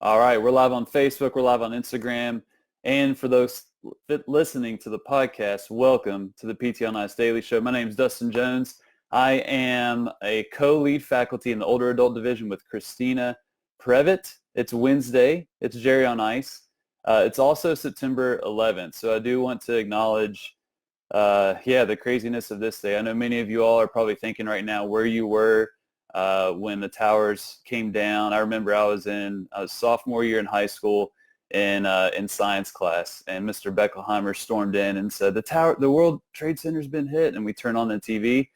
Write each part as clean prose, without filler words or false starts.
All right, we're live on Facebook, we're live on Instagram, and for those listening to the podcast, welcome to the PT on Ice Daily Show. My name is Dustin Jones. I am a co-lead faculty in the Older Adult Division with Christina Previtt. It's Wednesday. It's Jerry on Ice. It's also September 11th, so I do want to acknowledge the craziness of this day. I know many of you all are probably thinking right now where you were when the towers came down. I remember I was sophomore year in high school in science class, and Mr. Beckelheimer stormed in and said, the World Trade Center's been hit, and we turned on the TV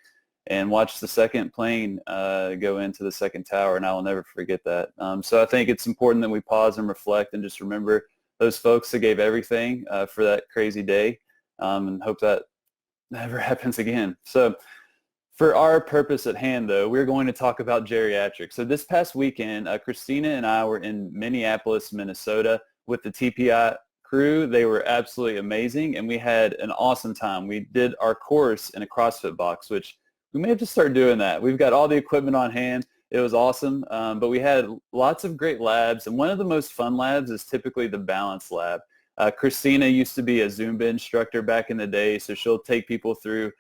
and watched the second plane go into the second tower, and I will never forget that. So I think it's important that we pause and reflect and just remember those folks that gave everything for that crazy day, and hope that never happens again. So for our purpose at hand, though, we're going to talk about geriatrics. So this past weekend, Christina and I were in Minneapolis, Minnesota with the TPI crew. They were absolutely amazing, and we had an awesome time. We did our course in a CrossFit box, which we may have to start doing that. We've got all the equipment on hand. It was awesome, but we had lots of great labs, and one of the most fun labs is typically the balance lab. Christina used to be a Zumba instructor back in the day, so she'll take people through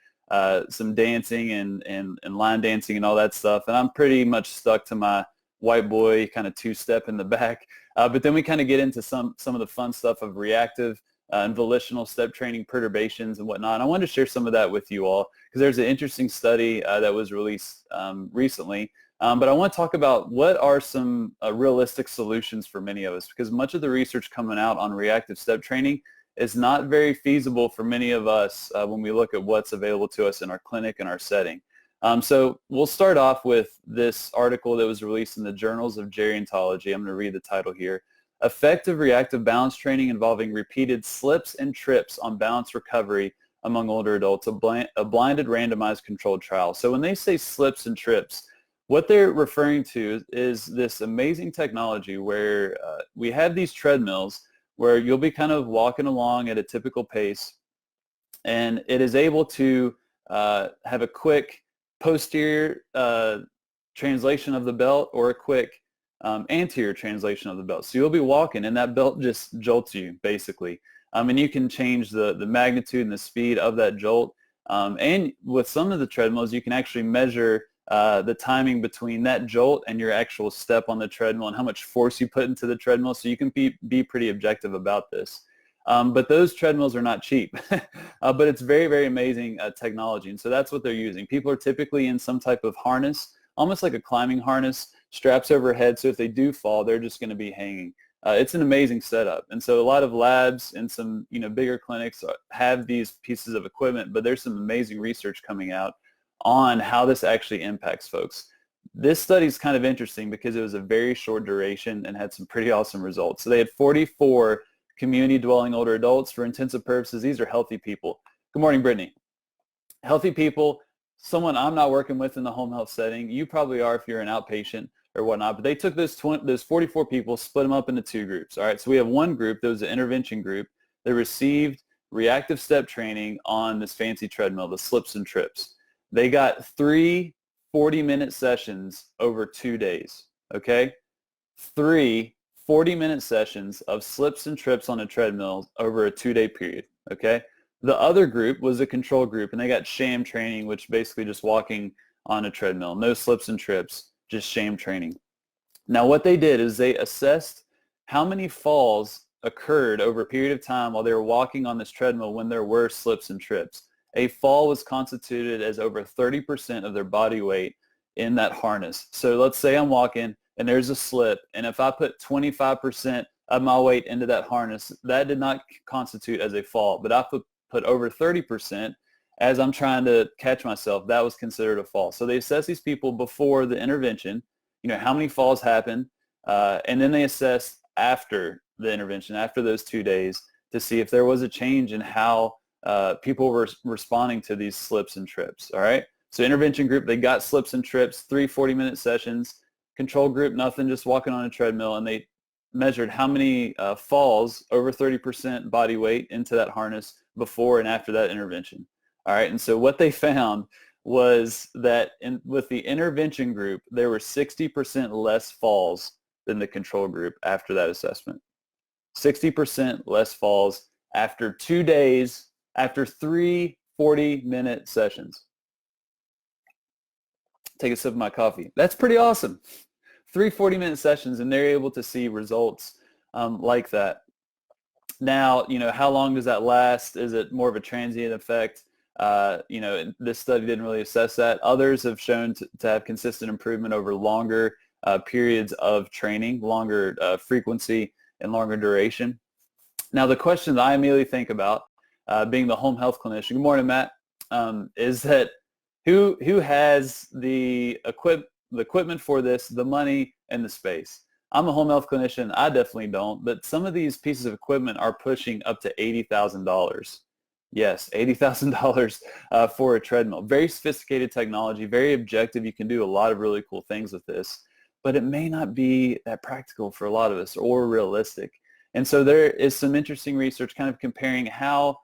some dancing and line dancing and all that stuff. And I'm pretty much stuck to my white boy kind of two-step in the back. But then we kind of get into some of the fun stuff of reactive and volitional step training perturbations and whatnot. And I wanted to share some of that with you all because there's an interesting study that was released recently. But I want to talk about what are some realistic solutions for many of us, because much of the research coming out on reactive step training is not very feasible for many of us when we look at what's available to us in our clinic and our setting. So we'll start off with this article that was released in the Journals of Gerontology. I'm going to read the title here. Effective reactive balance training involving repeated slips and trips on balance recovery among older adults, a blinded randomized controlled trial. So when they say slips and trips, what they're referring to is this amazing technology where we have these treadmills where you'll be kind of walking along at a typical pace, and it is able to have a quick posterior translation of the belt or a quick anterior translation of the belt. So you'll be walking, and that belt just jolts you, basically. And you can change the magnitude and the speed of that jolt. And with some of the treadmills, you can actually measure the timing between that jolt and your actual step on the treadmill and how much force you put into the treadmill, so you can be pretty objective about this. But those treadmills are not cheap, but it's very, very amazing technology, and so that's what they're using. People are typically in some type of harness, almost like a climbing harness, straps overhead, so if they do fall, they're just going to be hanging. It's an amazing setup, and so a lot of labs and some bigger clinics have these pieces of equipment, but there's some amazing research coming out on how this actually impacts folks. This study is kind of interesting because it was a very short duration and had some pretty awesome results. So they had 44 community-dwelling older adults. For intensive purposes, these are healthy people. Good morning, Brittany. Healthy people, someone I'm not working with in the home health setting. You probably are if you're an outpatient or whatnot, but they took those 44 people, split them up into two groups. All right, so we have one group that was an intervention group that received reactive step training on this fancy treadmill, the slips and trips. They got 3 40-minute sessions over 2 days, okay? 3 40-minute sessions of slips and trips on a treadmill over a 2-day period, okay? The other group was a control group, and they got sham training, which basically just walking on a treadmill. No slips and trips, just sham training. Now what they did is they assessed how many falls occurred over a period of time while they were walking on this treadmill when there were slips and trips. A fall was constituted as over 30% of their body weight in that harness. So let's say I'm walking and there's a slip, and if I put 25% of my weight into that harness, that did not constitute as a fall, but I put over 30% as I'm trying to catch myself. That was considered a fall. So they assess these people before the intervention, how many falls happen, and then they assess after the intervention, after those 2 days, to see if there was a change in how people were responding to these slips and trips. All right. So intervention group, they got slips and trips, 3 40-minute sessions. Control group, nothing, just walking on a treadmill, and they measured how many falls over 30% body weight into that harness before and after that intervention. All right. And so what they found was that with the intervention group, there were 60% less falls than the control group after that assessment. 60% less falls after 2 days, after 3 40-minute sessions. Take a sip of my coffee. That's pretty awesome. 3 40-minute sessions, and they're able to see results like that. Now, how long does that last? Is it more of a transient effect? This study didn't really assess that. Others have shown to have consistent improvement over longer periods of training, longer frequency, and longer duration. Now, the question that I immediately think about, being the home health clinician, good morning, Matt, is that who has the equipment for this, the money, and the space? I'm a home health clinician. I definitely don't, but some of these pieces of equipment are pushing up to $80,000. Yes, $80,000 for a treadmill. Very sophisticated technology, very objective. You can do a lot of really cool things with this, but it may not be that practical for a lot of us or realistic. And so there is some interesting research kind of comparing how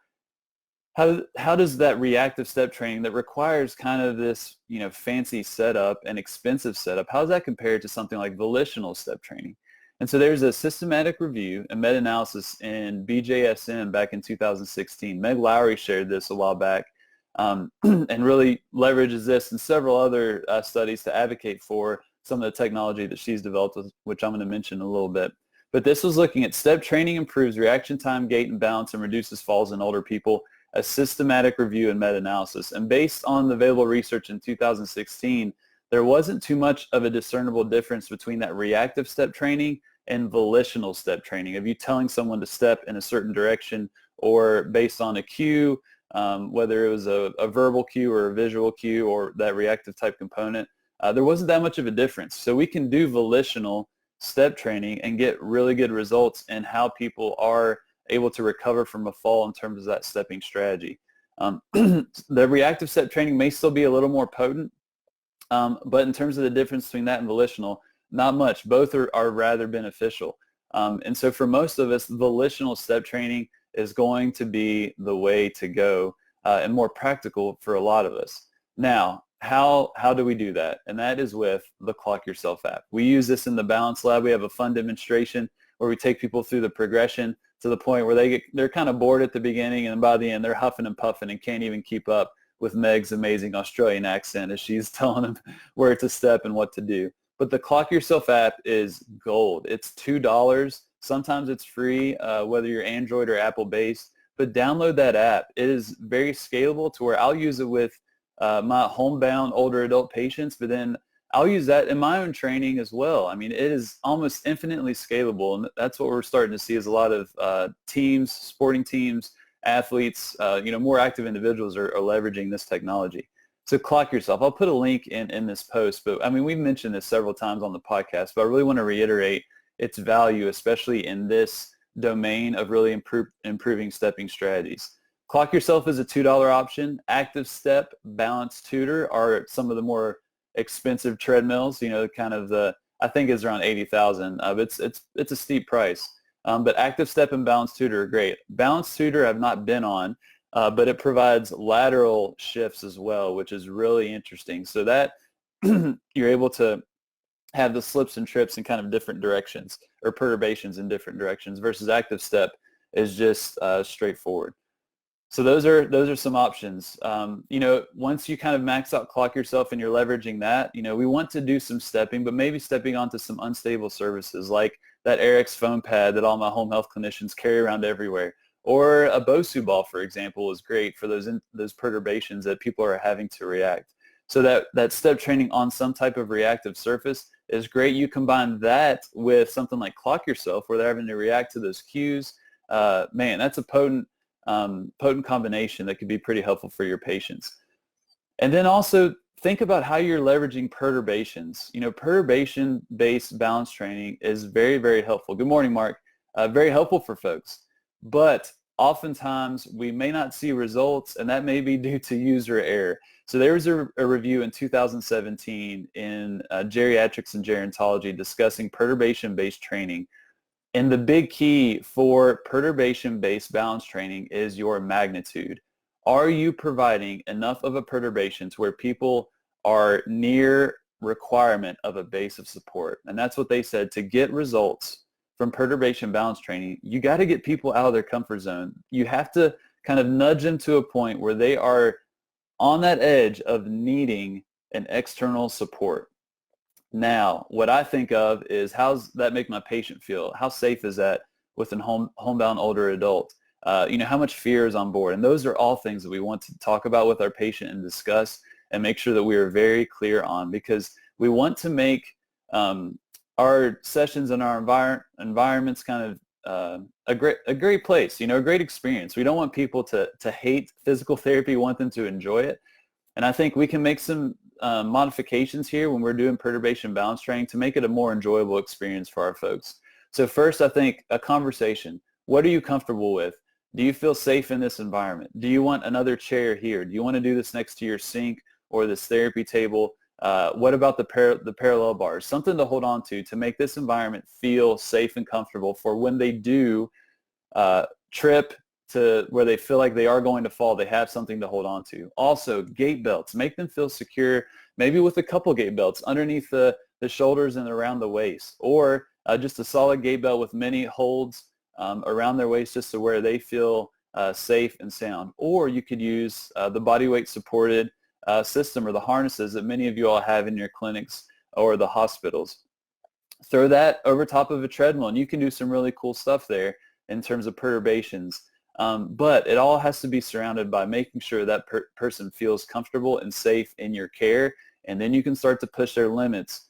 does that reactive step training that requires kind of this, fancy setup and expensive setup, how does that compare to something like volitional step training? And so there's a systematic review, a meta-analysis in BJSM back in 2016. Meg Lowry shared this a while back and really leverages this and several other studies to advocate for some of the technology that she's developed, which I'm going to mention in a little bit. But this was looking at step training improves reaction time, gait, and balance, and reduces falls in older people, a systematic review and meta-analysis. And based on the available research in 2016, there wasn't too much of a discernible difference between that reactive step training and volitional step training, of you telling someone to step in a certain direction or based on a cue, whether it was a verbal cue or a visual cue or that reactive type component. There wasn't that much of a difference. So we can do volitional step training and get really good results in how people are able to recover from a fall in terms of that stepping strategy. The reactive step training may still be a little more potent, but in terms of the difference between that and volitional, not much. Both are rather beneficial. And so for most of us, volitional step training is going to be the way to go and more practical for a lot of us. Now, how do we do that? And that is with the Clock Yourself app. We use this in the Balance Lab. We have a fun demonstration where we take people through the progression to the point where they're kind of bored at the beginning, and by the end they're huffing and puffing and can't even keep up with Meg's amazing Australian accent as she's telling them where to step and what to do. But the Clock Yourself app is gold. It's $2. Sometimes it's free, whether you're Android or Apple based, but download that app. It is very scalable to where I'll use it with my homebound older adult patients, but then I'll use that in my own training as well. I mean, it is almost infinitely scalable, and that's what we're starting to see is a lot of teams, sporting teams, athletes, more active individuals are leveraging this technology. So Clock Yourself. I'll put a link in this post, but I mean, we've mentioned this several times on the podcast, but I really want to reiterate its value, especially in this domain of really improving stepping strategies. Clock Yourself is a $2 option. Active Step, Balance Tutor are some of the more expensive treadmills, kind of I think is around 80,000. It's a steep price. But Active Step and Balance Tutor are great. Balance Tutor I've not been on, but it provides lateral shifts as well, which is really interesting. So that you're able to have the slips and trips in kind of different directions or perturbations in different directions versus Active Step is just straightforward. So those are some options. Once you kind of max out Clock Yourself and you're leveraging that, we want to do some stepping, but maybe stepping onto some unstable surfaces like that Eric's foam pad that all my home health clinicians carry around everywhere. Or a Bosu ball, for example, is great for those perturbations that people are having to react. So that step training on some type of reactive surface is great. You combine that with something like Clock Yourself where they're having to react to those cues. Man, that's a potent combination that could be pretty helpful for your patients. And then also think about how you're leveraging perturbations. Perturbation-based balance training is very, very helpful. Good morning, Mark. Very helpful for folks. But oftentimes we may not see results, and that may be due to user error. So there was a review in 2017 in Geriatrics and Gerontology discussing perturbation-based training. And the big key for perturbation-based balance training is your magnitude. Are you providing enough of a perturbation to where people are near requirement of a base of support. And that's what they said. To get results from perturbation balance training, you got to get people out of their comfort zone. You have to kind of nudge them to a point where they are on that edge of needing an external support. Now, what I think of is, how's that make my patient feel? How safe is that with a homebound older adult? How much fear is on board? And those are all things that we want to talk about with our patient and discuss and make sure that we are very clear on, because we want to make our sessions and our environments kind of a great place, a great experience. We don't want people to hate physical therapy. We want them to enjoy it. And I think we can make some modifications here when we're doing perturbation balance training to make it a more enjoyable experience for our folks. So first, I think a conversation. What are you comfortable with? Do you feel safe in this environment? Do you want another chair here? Do you want to do this next to your sink or this therapy table? What about the parallel bars? Something to hold on to make this environment feel safe and comfortable for when they do trip to where they feel like they are going to fall, they have something to hold on to. Also, gait belts. Make them feel secure, maybe with a couple gait belts underneath the shoulders and around the waist, or just a solid gait belt with many holds around their waist just to where they feel safe and sound. Or you could use the body weight supported system, or the harnesses that many of you all have in your clinics or the hospitals. Throw that over top of a treadmill, and you can do some really cool stuff there in terms of perturbations. But it all has to be surrounded by making sure that person feels comfortable and safe in your care, and then you can start to push their limits,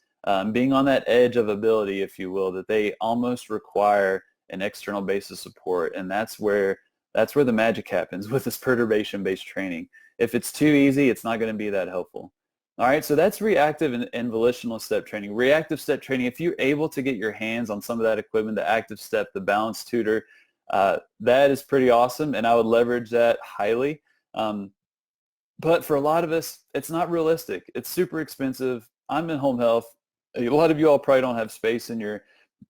being on that edge of ability, if you will, that they almost require an external base of support. And that's where the magic happens with this perturbation-based training. If it's too easy, it's not going to be that helpful. All right, so that's reactive and volitional step training. Reactive step training, if you're able to get your hands on some of that equipment, the active step, the balance tutor, that is pretty awesome, and I would leverage that highly. But for a lot of us, it's not realistic. It's super expensive. I'm in home health. A lot of you all probably don't have space in your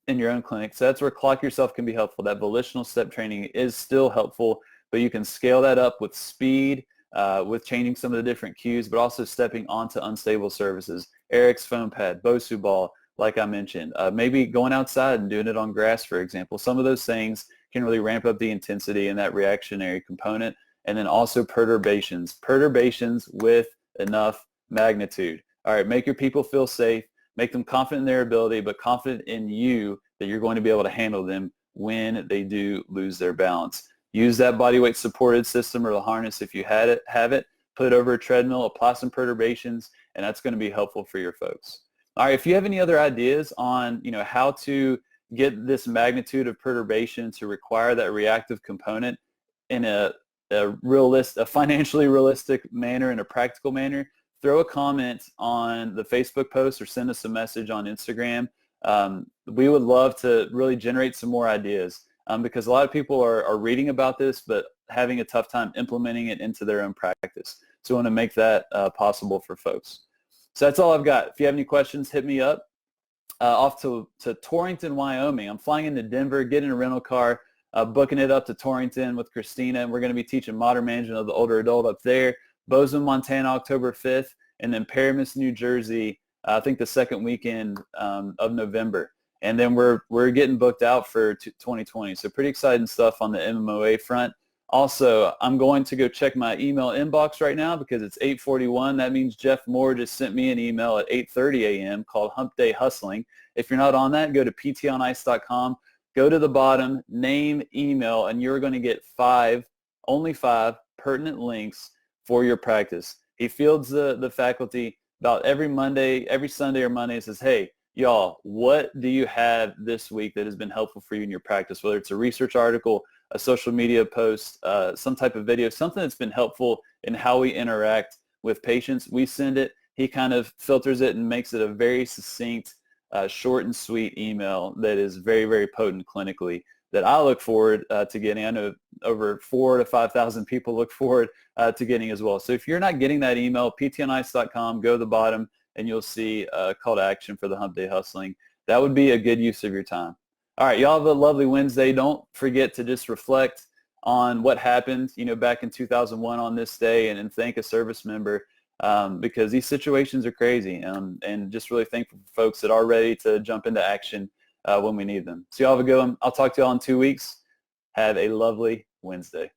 own clinic, so that's where Clock Yourself can be helpful. That volitional step training is still helpful, but you can scale that up with speed, with changing some of the different cues, but also stepping onto unstable surfaces. Eric's foam pad, Bosu ball, like I mentioned. Maybe going outside and doing it on grass, for example. Some of those things can really ramp up the intensity and that reactionary component. And then also perturbations with enough magnitude. All right, make your people feel safe, make them confident in their ability, but confident in you that you're going to be able to handle them when they do lose their balance. Use that body weight supported system or the harness if you have it, put it over a treadmill, apply some perturbations, and that's going to be helpful for your folks. All right, if you have any other ideas on how to get this magnitude of perturbation to require that reactive component in a financially realistic manner, in a practical manner, throw a comment on the Facebook post or send us a message on Instagram. We would love to really generate some more ideas because a lot of people are reading about this but having a tough time implementing it into their own practice. So we want to make that possible for folks. So that's all I've got. If you have any questions, hit me up. Off to Torrington, Wyoming. I'm flying into Denver, getting a rental car, booking it up to Torrington with Christina, and we're going to be teaching modern management of the older adult up there. Bozeman, Montana, October 5th, and then Paramus, New Jersey, I think the second weekend of November. And then we're getting booked out for 2020. So pretty exciting stuff on the MMOA front. Also, I'm going to go check my email inbox right now because it's 8:41. That means Jeff Moore just sent me an email at 8:30 a.m. called Hump Day Hustling. If you're not on that, go to ptonice.com. Go to the bottom, name, email, and you're going to get only five pertinent links for your practice. He fields the faculty about every Sunday or Monday, and says, hey, y'all, what do you have this week that has been helpful for you in your practice, whether it's a research article, a social media post, some type of video, something that's been helpful in how we interact with patients. We send it. He kind of filters it and makes it a very succinct, short and sweet email that is very, very potent clinically that I look forward to getting. I know over 4,000 to 5,000 people look forward to getting as well. So if you're not getting that email, ptonice.com, go to the bottom, and you'll see a call to action for the Hump Day Hustling. That would be a good use of your time. All right, y'all have a lovely Wednesday. Don't forget to just reflect on what happened, back in 2001 on this day and thank a service member because these situations are crazy, and just really thankful for folks that are ready to jump into action when we need them. So y'all have a good one. I'll talk to y'all in 2 weeks. Have a lovely Wednesday.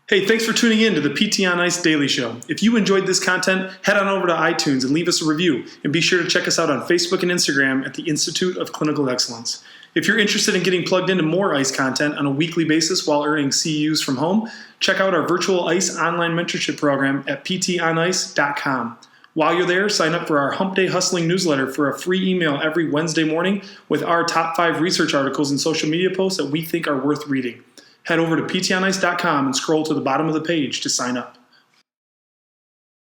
Hey, thanks for tuning in to the PT on Ice Daily Show. If you enjoyed this content, head on over to iTunes and leave us a review. And be sure to check us out on Facebook and Instagram at the Institute of Clinical Excellence. If you're interested in getting plugged into more ICE content on a weekly basis while earning CEUs from home, check out our virtual ICE online mentorship program at ptonice.com. While you're there, sign up for our Hump Day Hustling newsletter for a free email every Wednesday morning with our top 5 research articles and social media posts that we think are worth reading. Head over to ptonice.com and scroll to the bottom of the page to sign up.